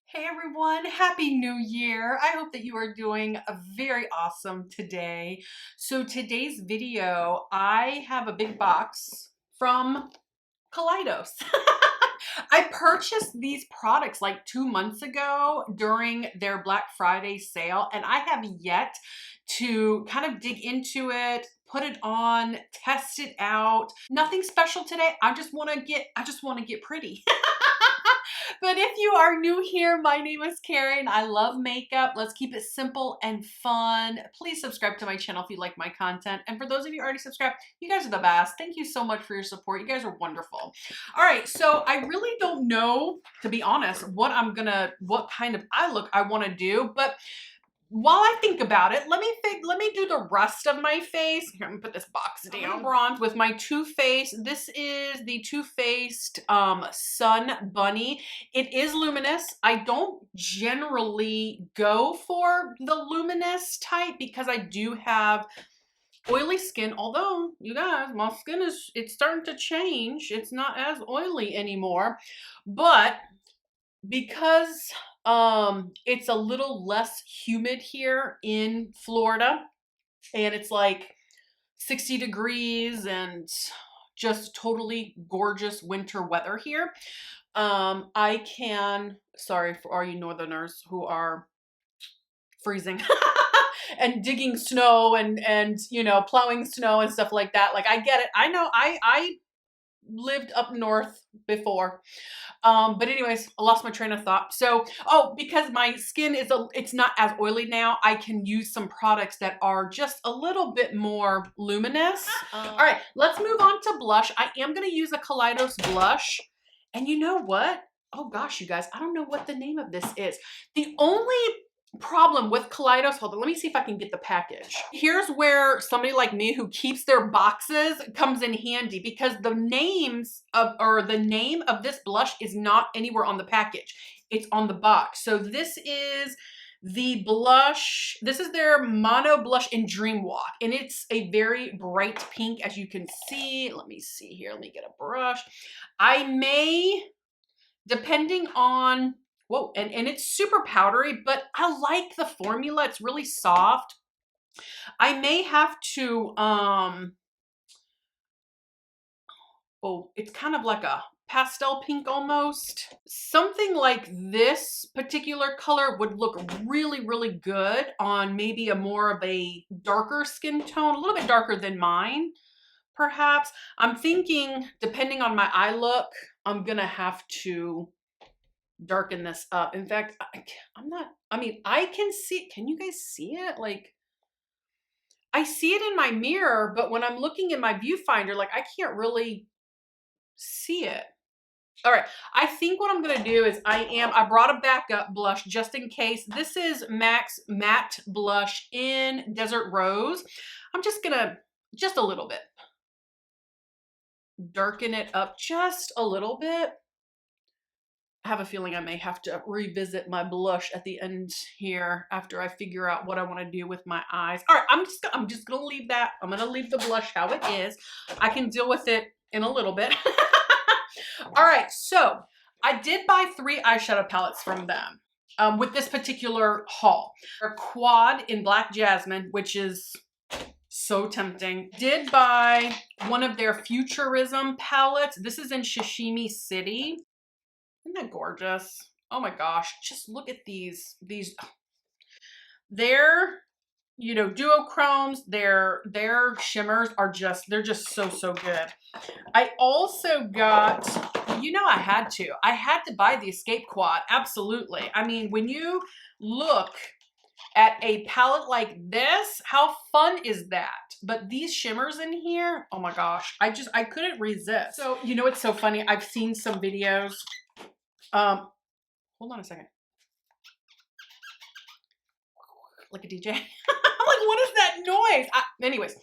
Hey everyone, Happy New Year. I hope that you are doing very awesome today. So today's video, I have a big box from Kaleidos. I purchased these products like 2 months ago during their Black Friday sale, and I have yet to kind of dig into it, put it on, test it out. Nothing special today. I just want to get pretty. But if you are new here, my name is Carrie and I love makeup. Let's keep it simple and fun. Please subscribe to my channel if you like my content. And for those of you already subscribed, you guys are the best. Thank you so much for your support. You guys are wonderful. All right, so I really don't know, to be honest, what kind of eye look I want to do, but while I think about it, let me do the rest of my face. Here, I'm gonna put this box down. Bronze with my Too Faced. This is the Too Faced Sun Bunny. It is luminous. I don't generally go for the luminous type because I do have oily skin, although you guys, my skin it's starting to change. It's not as oily anymore, but because it's a little less humid here in Florida and it's like 60 degrees and just totally gorgeous winter weather here. I can, sorry for all you northerners who are freezing and digging snow and you know, plowing snow and stuff like that. Like, I get it. I know I lived up north before. But anyways, I lost my train of thought. So, because my skin it's not as oily now, I can use some products that are just a little bit more luminous. All right, let's move on to blush. I am going to use a Kaleidos blush. And you know what? Oh gosh, you guys, I don't know what the name of this is. The only problem with Kaleidos, hold on, let me see if I can get the package. Here's where somebody like me who keeps their boxes comes in handy, because the name of this blush is not anywhere on the package. It's on the box. So this is the blush. This is their Mono Blush in Dream Walk, and it's a very bright pink, as you can see. Let me see here. Let me get a brush. I may, depending on, whoa, and it's super powdery, but I like the formula. It's really soft. I may have to, it's kind of like a pastel pink almost. Something like this particular color would look really, really good on maybe a more of a darker skin tone, a little bit darker than mine, perhaps. I'm thinking, depending on my eye look, I'm gonna have to darken this up. In fact, I can see, can you guys see it? Like, I see it in my mirror, but when I'm looking in my viewfinder, like, I can't really see it. All right, I think what I'm gonna do is I brought a backup blush just in case. This is MAC's Matte Blush in Desert Rose. I'm just gonna, just a little bit, darken it up just a little bit. I have a feeling I may have to revisit my blush at the end here after I figure out what I want to do with my eyes. All right, I'm just gonna leave that. I'm gonna leave the blush how it is. I can deal with it in a little bit. All right, so I did buy 3 eyeshadow palettes from them with this particular haul. A quad in Black Jasmine, which is so tempting. Did buy one of their Futurism palettes. This is in Sashimi City. Isn't that gorgeous? Oh my gosh, just look at these. They're, you know, duochromes, their shimmers are just, they're just so good. I also got, you know, I had to buy the Escape Quad, absolutely. I mean, when you look at a palette like this, how fun is that? But these shimmers in here, oh my gosh, I couldn't resist. So, you know, it's so funny. I've seen some videos. Hold on a second. Like a DJ. I'm like, what is that noise? Anyways,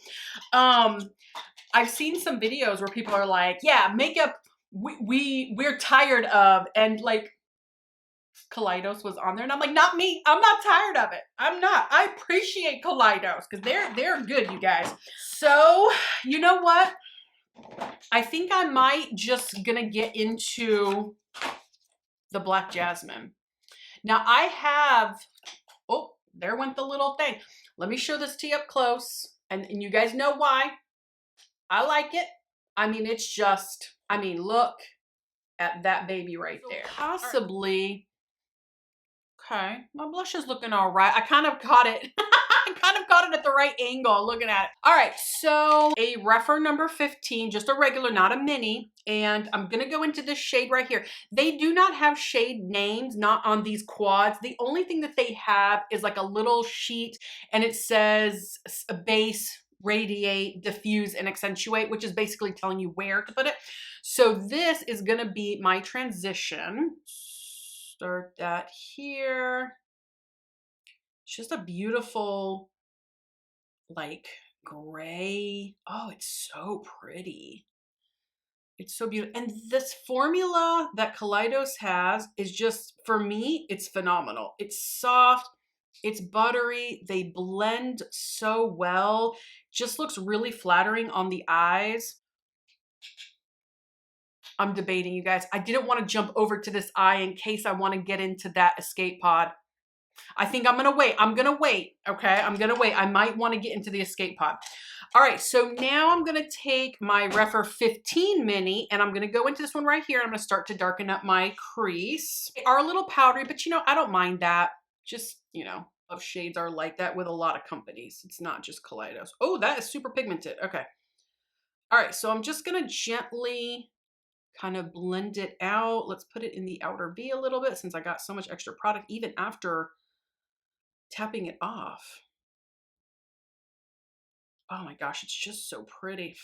I've seen some videos where people are like, yeah, makeup we're tired of, and like Kaleidos was on there, and I'm like, not me. I'm not tired of it. I'm not. I appreciate Kaleidos because they're good, you guys. So, you know what? I think I might just gonna get into the Black Jasmine. Now I have, oh, there went the little thing. Let me show this to you up close. And you guys know why. I like it. I mean, it's just, I mean, look at that baby right there. Possibly, okay, my blush is looking all right. I kind of caught it. I kind of caught it at the right angle looking at it. All right, so a Refer number 15, just a regular, not a mini. And I'm gonna go into this shade right here. They do not have shade names, not on these quads. The only thing that they have is like a little sheet and it says base, radiate, diffuse, and accentuate, which is basically telling you where to put it. So this is gonna be my transition. Start that here. It's just a beautiful, like, gray. Oh, it's so pretty. It's so beautiful. And this formula that Kaleidos has is just, for me, it's phenomenal. It's soft, it's buttery, they blend so well. Just looks really flattering on the eyes. I'm debating, you guys. I didn't want to jump over to this eye in case I want to get into that escape pod. I think I'm gonna wait. I'm gonna wait, okay? I'm gonna wait. I might want to get into the escape pod. All right, so now I'm gonna take my Refer 15 mini and I'm gonna go into this one right here. I'm gonna start to darken up my crease. They are a little powdery, but you know, I don't mind that. Just, you know, of shades are like that with a lot of companies. It's not just Kaleidos. Oh, that is super pigmented. Okay. All right, so I'm just gonna gently kind of blend it out. Let's put it in the outer V a little bit since I got so much extra product even after tapping it off. Oh my gosh, it's just so pretty.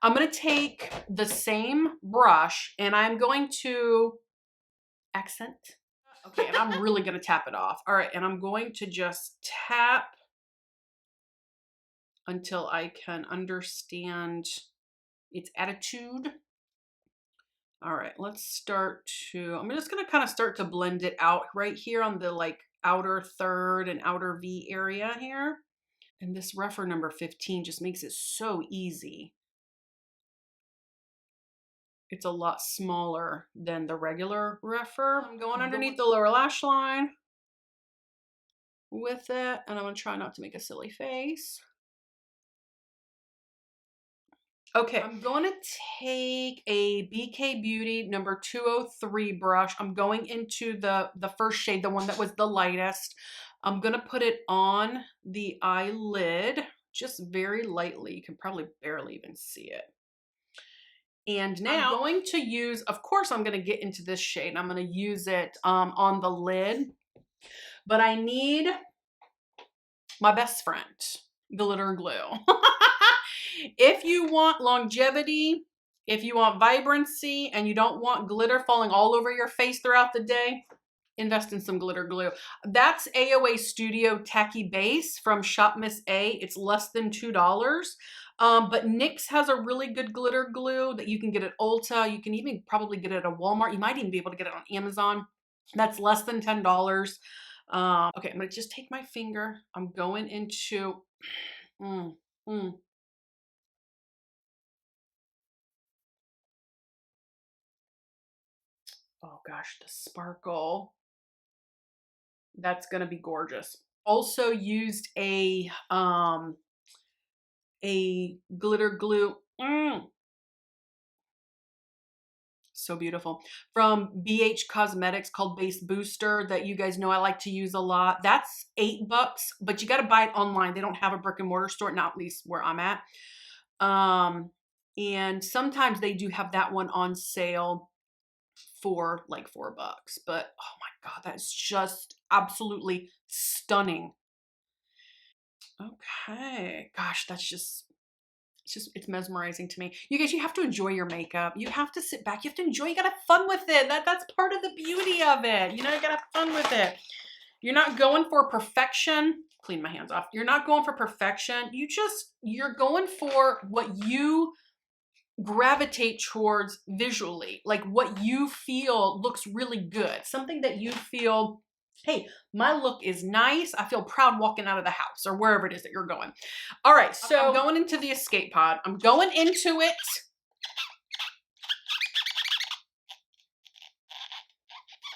I'm going to take the same brush and I'm going to accent. Okay, and I'm really going to tap it off. All right, and I'm going to just tap until I can understand its attitude. All right, let's start to, I'm just going to kind of start to blend it out right here on the like outer third and outer V area here. And this Refer number 15 just makes it so easy. It's a lot smaller than the regular Refer. I'm going underneath the lower lash line with it, and I'm gonna try not to make a silly face. Okay, I'm going to take a BK Beauty number 203 brush. I'm going into the first shade, the one that was the lightest. I'm gonna put it on the eyelid, just very lightly. You can probably barely even see it. And now I'm going to use, of course, I'm going to get into this shade. I'm going to use it on the lid, but I need my best friend, glitter glue. If you want longevity, if you want vibrancy, and you don't want glitter falling all over your face throughout the day, invest in some glitter glue. That's AOA Studio Tacky Base from Shop Miss A. It's less than $2. But NYX has a really good glitter glue that you can get at Ulta. You can even probably get it at Walmart. You might even be able to get it on Amazon. That's less than $10. Okay, I'm gonna just take my finger. I'm going into, oh gosh, the sparkle. That's gonna be gorgeous. Also used a glitter glue. So beautiful. From BH Cosmetics called Base Booster that you guys know I like to use a lot. That's $8, but you got to buy it online. They don't have a brick and mortar store, not at least where I'm at. And sometimes they do have that one on sale for like $4, but oh my God, that's just absolutely stunning. Okay, gosh, that's just, it's mesmerizing to me. You guys, you have to enjoy your makeup. You have to sit back. You have to enjoy. You got to have fun with it. That's part of the beauty of it. You know, you got to have fun with it. You're not going for perfection. Clean my hands off. You're not going for perfection. You're going for what you gravitate towards visually, like what you feel looks really good. Something that you feel, hey, my look is nice. I feel proud walking out of the house or wherever it is that you're going. All right, so I'm going into the escape pod. I'm going into it.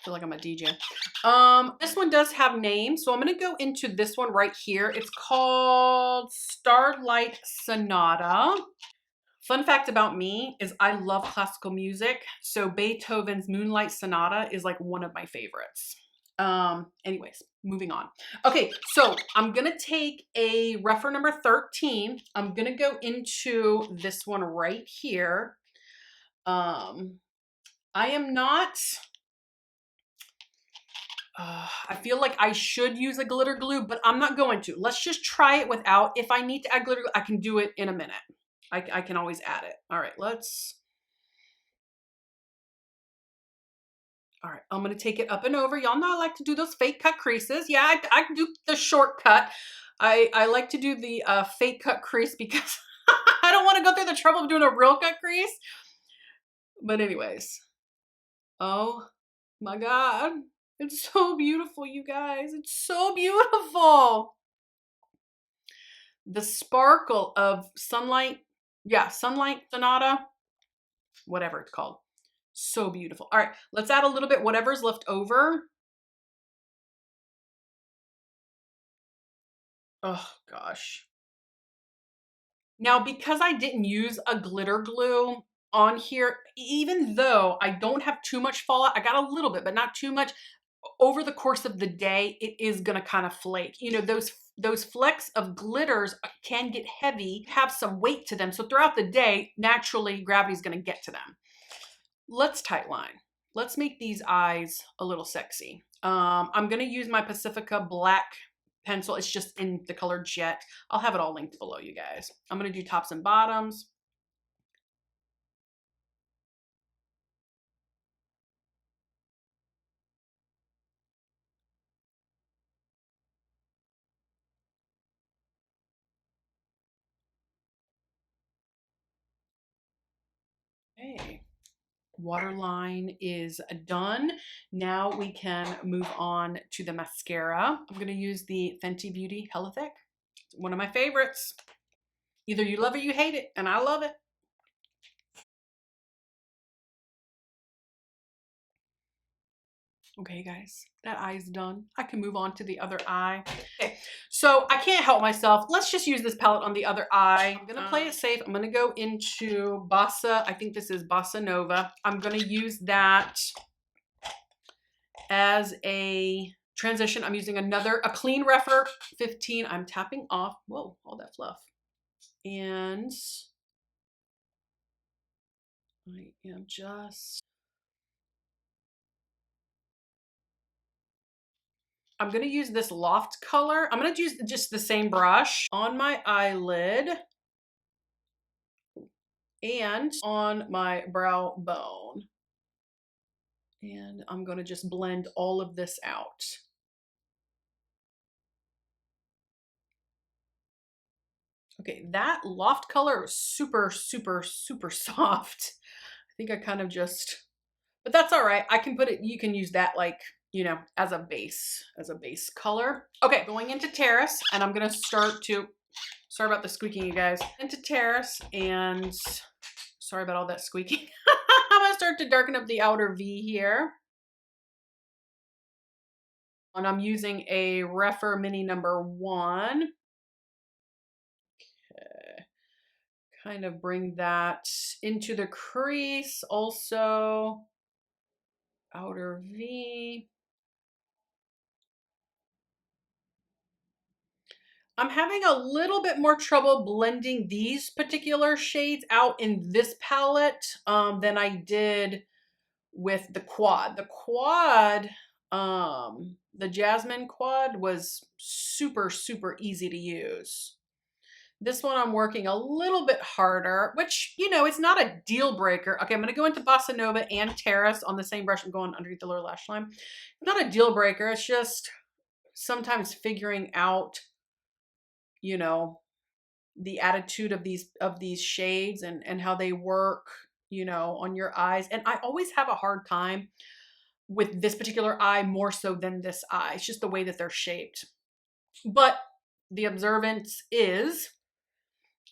feel like I'm a DJ. This one does have names, so I'm gonna go into this one right here. It's called Starlight Sonata. Fun fact about me is I love classical music, so Beethoven's Moonlight Sonata is like one of my favorites. Anyways, moving on. Okay, so I'm gonna take a refer number 13. I'm gonna go into this one right here. I am not, I feel like I should use a glitter glue, but I'm not going to. Let's just try it without. If I need to add glitter glue, I can do it in a minute. I can always add it. All right, all right, I'm gonna take it up and over. Y'all know I like to do those fake cut creases. Yeah, I can do the shortcut. I like to do the fake cut crease because I don't want to go through the trouble of doing a real cut crease. But anyways, oh my God, it's so beautiful, you guys. It's so beautiful. The sparkle of sunlight, yeah, Sunlight Sonata, whatever it's called. So beautiful. All right, let's add a little bit, whatever's left over. Oh gosh. Now, because I didn't use a glitter glue on here, even though I don't have too much fallout, I got a little bit, but not too much. Over the course of the day, it is gonna kind of flake. You know, those flecks of glitters can get heavy, have some weight to them. So throughout the day, naturally, gravity's gonna get to them. Let's tightline. Let's make these eyes a little sexy. I'm gonna use my Pacifica black pencil. It's just in the color Jet. I'll have it all linked below, you guys. I'm gonna do tops and bottoms. Okay. Waterline is done. Now we can move on to the mascara. I'm gonna use the Fenty Beauty Hella Thick. It's one of my favorites. Either you love it or you hate it, and I love it. Okay, guys, that eye's done. I can move on to the other eye. Okay, so I can't help myself. Let's just use this palette on the other eye. I'm gonna play it safe. I'm gonna go into Bossa. I think this is Bossa Nova. I'm gonna use that as a transition. I'm using a clean refer 15. I'm tapping off. Whoa, all that fluff. And I am just, I'm gonna use this Loft color. I'm gonna use just the same brush on my eyelid and on my brow bone. And I'm gonna just blend all of this out. Okay, that Loft color is super, super, super soft. I think I kind of just, but that's all right. I can put it, you can use that like, you know, as a base color. Okay, going into Terrace, and I'm gonna start to, sorry about the squeaking, you guys. Into Terrace, and sorry about all that squeaking. I'm gonna start to darken up the outer V here. And I'm using a Refer Mini number 1. Okay. Kind of bring that into the crease, also outer V. I'm having a little bit more trouble blending these particular shades out in this palette than I did with the quad. The quad, the Jasmine quad was super, super easy to use. This one I'm working a little bit harder, which, you know, it's not a deal breaker. Okay, I'm gonna go into Bossa Nova and Terrace on the same brush. I'm going underneath the lower lash line. Not a deal breaker, it's just sometimes figuring out, you know, the attitude of these shades and how they work, you know, on your eyes. And I always have a hard time with this particular eye more so than this eye. It's just the way that they're shaped. But the observance is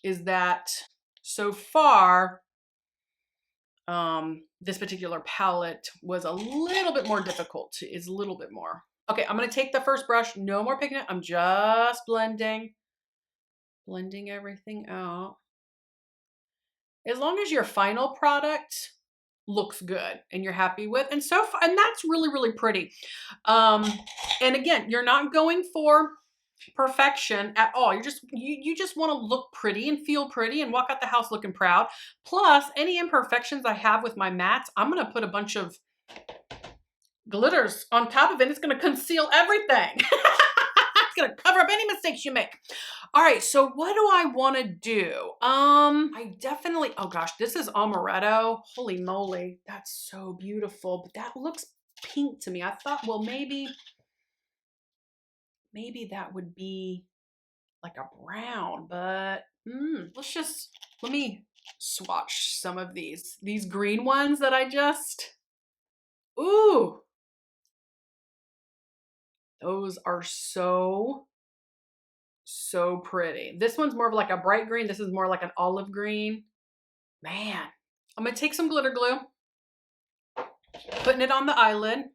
that so far this particular palette was a little bit more difficult, is a little bit more. Okay, I'm gonna take the first brush, no more pigment, I'm just blending everything out. As long as your final product looks good and you're happy with, and that's really, really pretty. And again, you're not going for perfection at all. You just want to look pretty and feel pretty and walk out the house looking proud. Plus, any imperfections I have with my mats, I'm going to put a bunch of glitters on top of it. It's going to conceal everything. It's going to cover up any mistakes you make. All right, so what do I want to do? I definitely, oh gosh, this is amaretto. Holy moly, that's so beautiful. But that looks pink to me. I thought, well, maybe that would be like a brown, but let me swatch some of these green ones that ooh, those are so pretty. This one's more of like a bright green. This is more like an olive green. Man, I'm gonna take some glitter glue, putting it on the eyelid,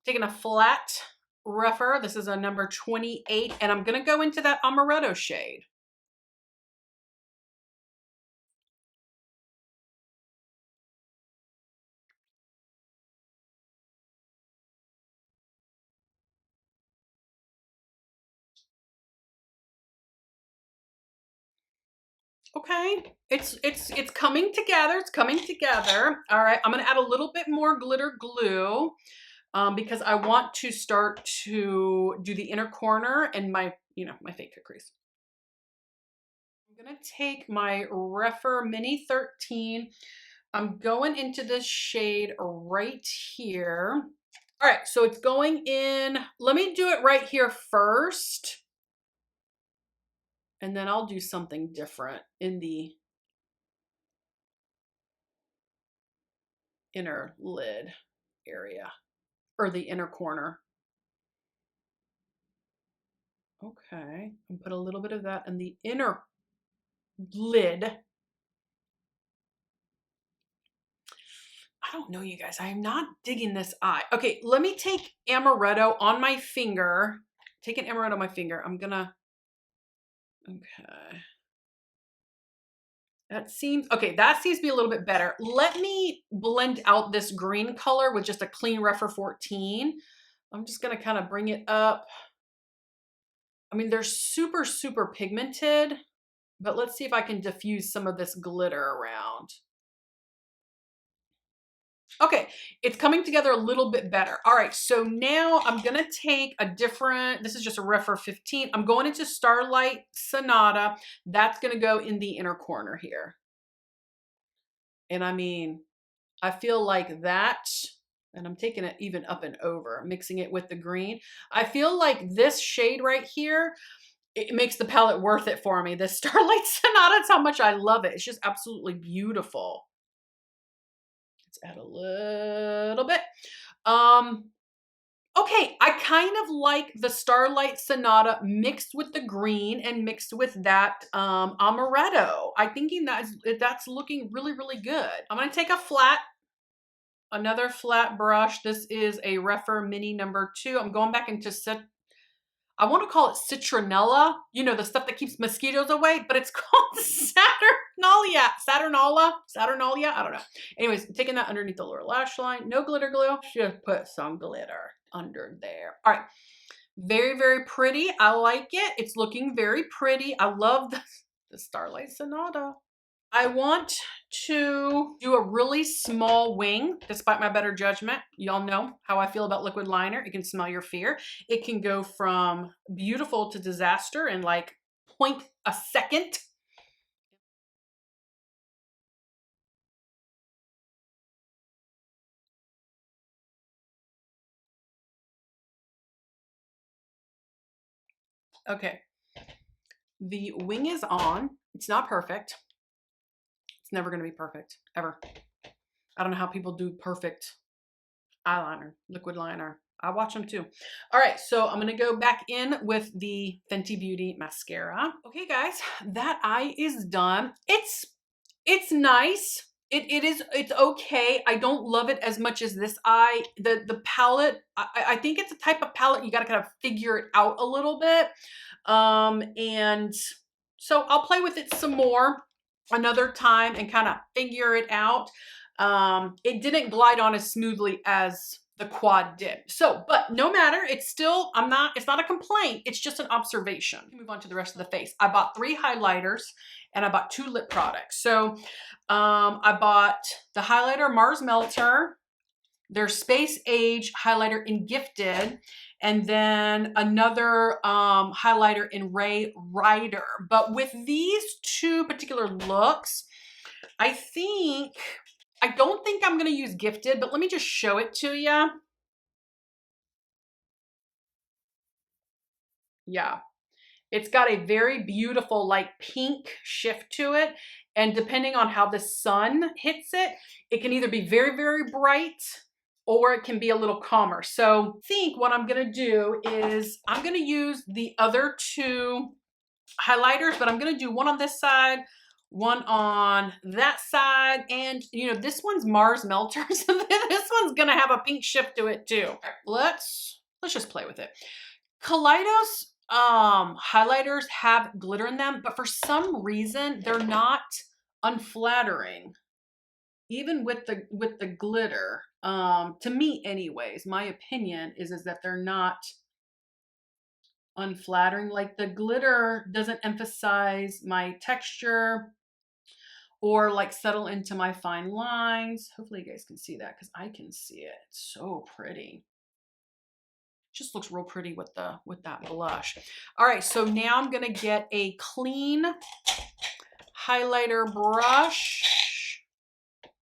taking a flat rougher. This is a number 28, and I'm gonna go into that amaretto shade. Okay, it's coming together. It's coming together. All right, I'm gonna add a little bit more glitter glue because I want to start to do the inner corner and my fake crease. I'm gonna take my Refer Mini 13. I'm going into this shade right here. All right, so it's going in. Let me do it right here first. And then I'll do something different in the inner lid area or the inner corner. Okay, and put a little bit of that in the inner lid. I don't know, you guys, I am not digging this eye. Okay, let me take amaretto on my finger. Take an amaretto on my finger. I'm gonna, okay. That seems to be a little bit better. Let me blend out this green color with just a clean Refer 14. I'm just gonna kind of bring it up. I mean, they're super, super pigmented, but let's see if I can diffuse some of this glitter around. Okay, it's coming together a little bit better. All right, so now I'm gonna take a different, this is just a Refer 15. I'm going into Starlight Sonata. That's gonna go in the inner corner here. And I mean, I feel like that, and I'm taking it even up and over, mixing it with the green. I feel like this shade right here, it makes the palette worth it for me. This Starlight Sonata, that's how much I love it. It's just absolutely beautiful. Let's add a little bit. Okay, I kind of like the Starlight Sonata mixed with the green and mixed with that amaretto. I'm thinking that's looking really, really good. I'm gonna take another flat brush. This is a Refer Mini number 2. I'm going back into I want to call it citronella, you know, the stuff that keeps mosquitoes away, but it's called Saturnalia. I don't know. Anyways, taking that underneath the lower lash line. No glitter glue. Just put some glitter under there. All right. Very, very pretty. I like it. It's looking very pretty. I love the Starlight Sonata. I want to do a really small wing, despite my better judgment. Y'all know how I feel about liquid liner. It can smell your fear. It can go from beautiful to disaster in like 0.1 second. Okay. The wing is on. It's not perfect. It's never going to be perfect, ever. I don't know how people do perfect eyeliner, liquid liner. I watch them too. All right, so I'm gonna go back in with the Fenty Beauty mascara. Okay guys, that eye is done. It's It's nice. It's okay. I don't love it as much as this eye. The palette, I think it's a type of palette you got to kind of figure it out a little bit. And so I'll play with it some more another time and kind of figure it out. It didn't glide on as smoothly as the quad did. So, but no matter, it's still, it's not a complaint. It's just an observation. Move on to the rest of the face. I bought 3 highlighters and I bought 2 lip products. So, I bought the highlighter Mars Melter, their Space Age highlighter in Gifted, and then another highlighter in Ray Ryder. But with these 2 particular looks, I don't think I'm going to use Gifted, but let me just show it to you. Yeah. It's got a very beautiful like pink shift to it. And depending on how the sun hits it, it can either be very, very bright or it can be a little calmer. So I think what I'm going to do is I'm going to use the other 2 highlighters, but I'm going to do one on this side, one on that side. And you know, this one's Mars Melter. So this one's going to have a pink shift to it too. Let's just play with it. Kaleidos highlighters have glitter in them, but for some reason they're not unflattering. Even with the glitter, to me anyways, my opinion is that they're not unflattering. Like the glitter doesn't emphasize my texture or like settle into my fine lines. Hopefully you guys can see that because I can see it. It's so pretty. Just looks real pretty with that blush. All right, so now I'm gonna get a clean highlighter brush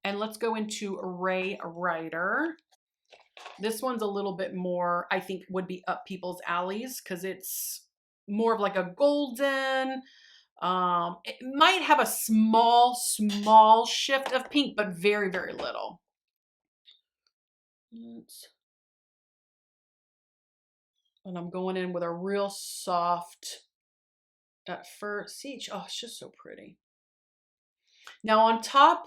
and let's go into Ray Ryder. This one's a little bit more, I think, would be up people's alleys because it's more of like a golden. It might have a small shift of pink, but very, very little. And I'm going in with a real soft at first. See, oh, it's just so pretty. Now on top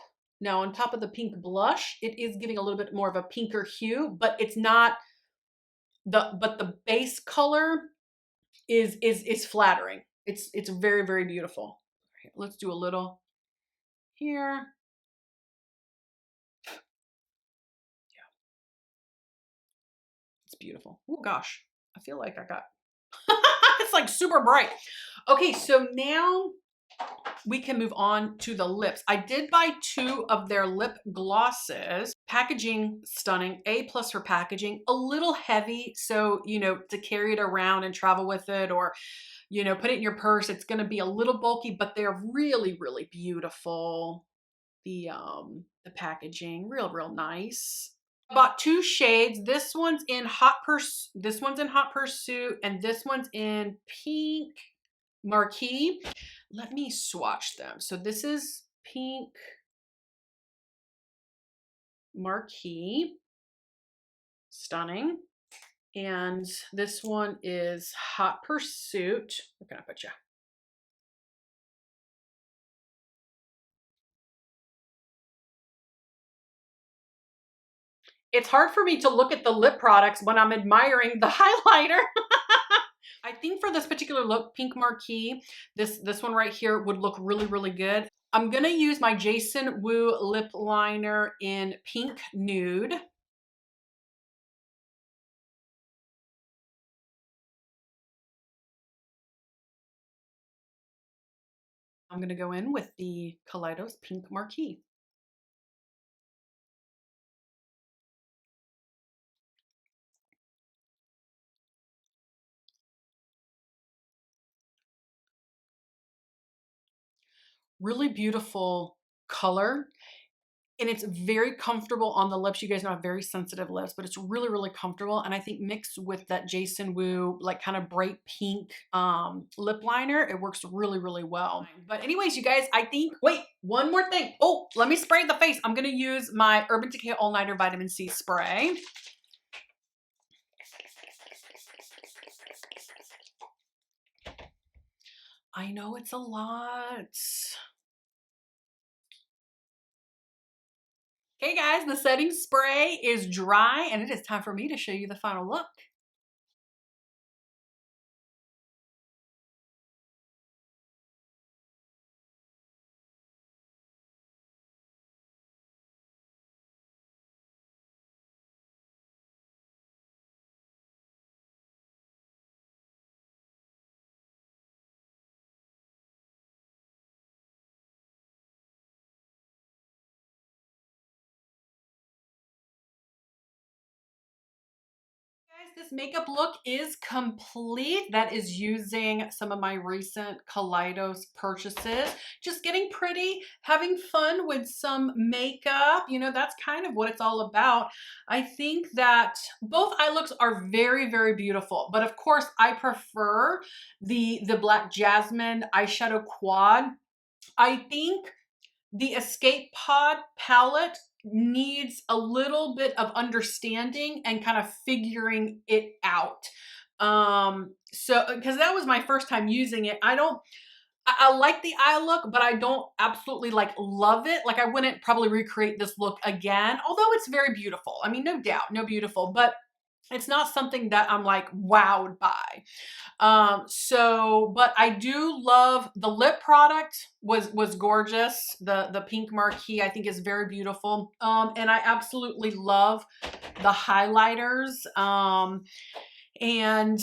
of the pink blush, it is giving a little bit more of a pinker hue, but it's not but the base color is flattering. It's very, very beautiful. Let's do a little here. Yeah. It's beautiful. Oh gosh. I feel like I got it's like super bright. Okay, so now we can move on to the lips. I did buy 2 of their lip glosses. Packaging, stunning. A+ for packaging. A little heavy, so, you know, to carry it around and travel with it or, you know, put it in your purse. It's going to be a little bulky, but they're really, really beautiful. The packaging, real nice. I bought 2 shades. This one's in Hot Pursuit, and this one's in Pink Marquee. Let me swatch them. So this is Pink Marquee. Stunning. And this one is Hot Pursuit. Where can I put you? It's hard for me to look at the lip products when I'm admiring the highlighter. I think for this particular look, Pink Marquee, this one right here would look really, really good. I'm going to use my Jason Wu lip liner in Pink Nude. I'm going to go in with the Kaleidos Pink Marquee. Really beautiful color. And it's very comfortable on the lips. You guys know I have very sensitive lips, but it's really, really comfortable. And I think mixed with that Jason Wu, like kind of bright pink lip liner, it works really, really well. But anyways, you guys, I think, wait, one more thing. Oh, let me spray the face. I'm going to use my Urban Decay All Nighter Vitamin C spray. I know it's a lot. Okay guys, the setting spray is dry and it is time for me to show you the final look. Guys, this makeup look is complete. That is using some of my recent Kaleidos purchases. Just getting pretty, having fun with some makeup. You know, that's kind of what it's all about. I think that both eye looks are very, very beautiful. But of course, I prefer the Black Jasmine eyeshadow quad. I think the Escape Pod palette needs a little bit of understanding and kind of figuring it out. So, because that was my first time using it, I like the eye look, but I don't absolutely like love it. Like I wouldn't probably recreate this look again, although it's very beautiful. I mean, no doubt, no beautiful, but it's not something that I'm like wowed by. But I do love the lip product was gorgeous. The pink marquee I think is very beautiful. And I absolutely love the highlighters. And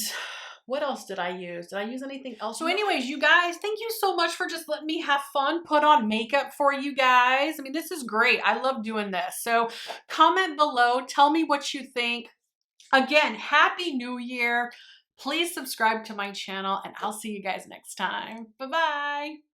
what else did I use? Did I use anything else? So anyways, you guys, thank you so much for just letting me have fun, put on makeup for you guys. I mean, this is great. I love doing this. So comment below, tell me what you think. Again, Happy New Year. Please subscribe to my channel and I'll see you guys next time. Bye-bye.